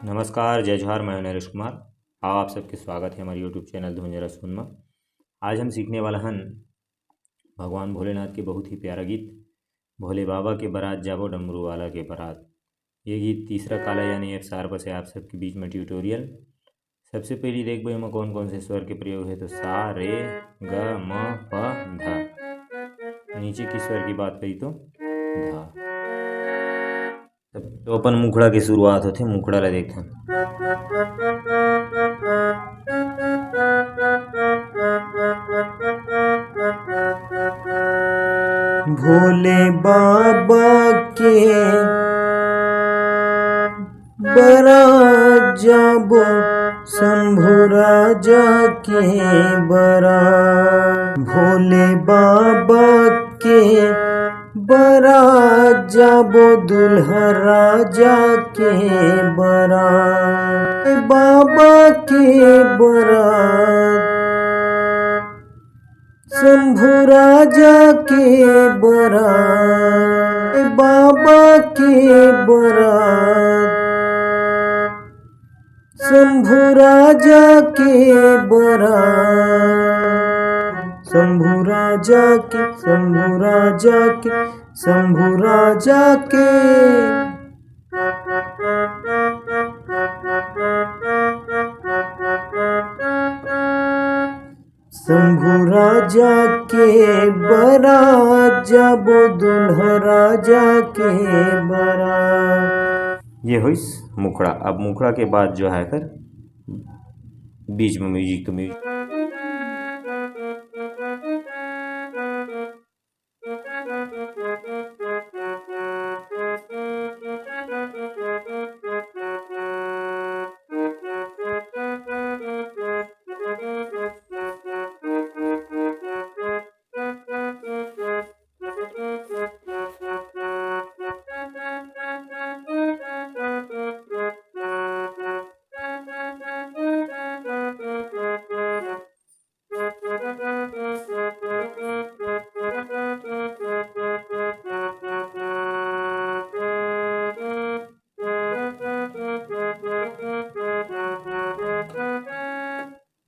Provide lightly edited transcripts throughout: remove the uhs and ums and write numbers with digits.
नमस्कार, जय जोहार। मैं हूं नरेश कुमार। आओ आप सबके स्वागत है हमारे यूट्यूब चैनल धुंजरा सुन में। आज हम सीखने वाला हन भगवान भोलेनाथ के बहुत ही प्यारा गीत भोले बाबा के बारात जाबो डमरू वाला के बारात। ये गीत तीसरा काला यानी एफ शार्प से आप सबके बीच में ट्यूटोरियल। सबसे पहले देखबो एमा कौन कौन से स्वर के प्रयोग है, तो सा रे ग म प ध। नीचे की स्वर की बात करी तो धा। तो अपन मुखड़ा की शुरुआत होती, मुखड़ा ला देखते हैं। भोले बाबा के बारात जाबो शंभू राजा के बारात। भोले बाबा के बारात जाबो दुल्हा राजा के बारात। बाबा के बारात शंभू राजा के बारात। बाबा के बारात शंभू राजा के बारात। शंभू राजा के शंभू राजा के शंभू राजा के शंभू राजा के बारात जाबो दुल्हा राजा के बारात। ये हुई मुखड़ा। अब मुखड़ा के बाद जो है फिर बीच में म्यूजिक, तो म्यूजिक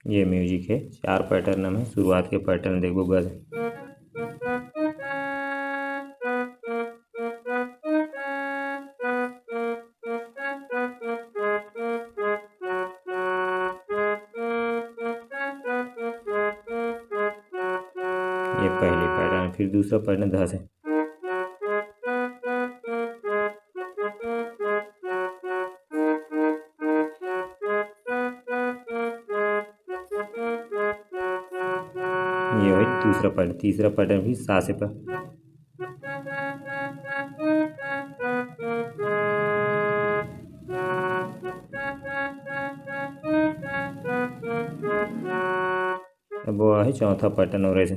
ये म्यूजिक है। 4 पैटर्न में शुरुआत के पैटर्न देखो गज। ये पहले पैटर्न, फिर दूसरा पैटर्न धा से। ये हुई दूसरा पैटर्न। तीसरा पैटर्न भी सा से पर। अब वो है चौथा पैटर्न और ऐसे।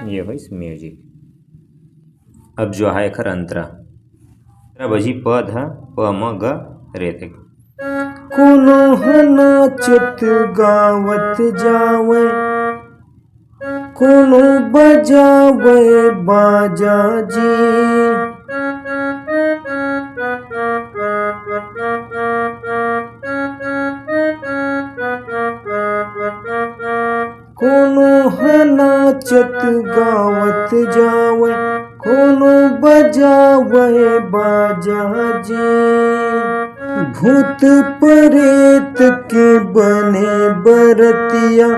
ये हुई म्यूजिक। अब जो है खर अंतरा बजी प ध प म ग रे तक। कोनो नाचत गावत जावे कोनो बजावे बाजा जी। कोनो नाचत गावत जावे कोनो बजावे बाजा जी। भूत प्रेत के बने बरतिया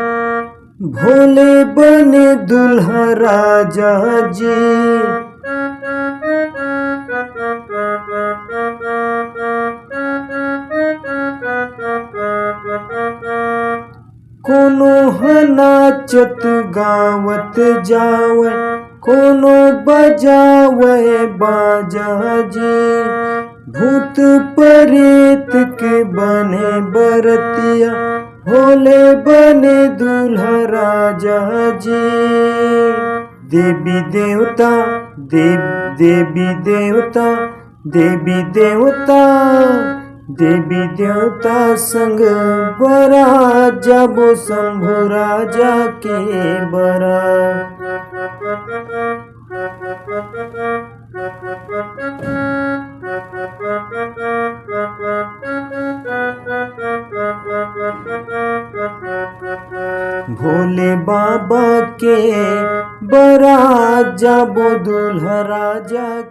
भोले बने दुल्हा राजा जी। कोनो नाचत गावत जावे कोनो बजावे बाजा जी। भूत प्रेत के बने बरतिया भोले बने दुल्हा राजा जी। देवी देवता देवी देवता देवी देवता संग बारात जाबो शंभु राजा के बारात। भोले बाबा के बारात जाबो दूल्हा राजा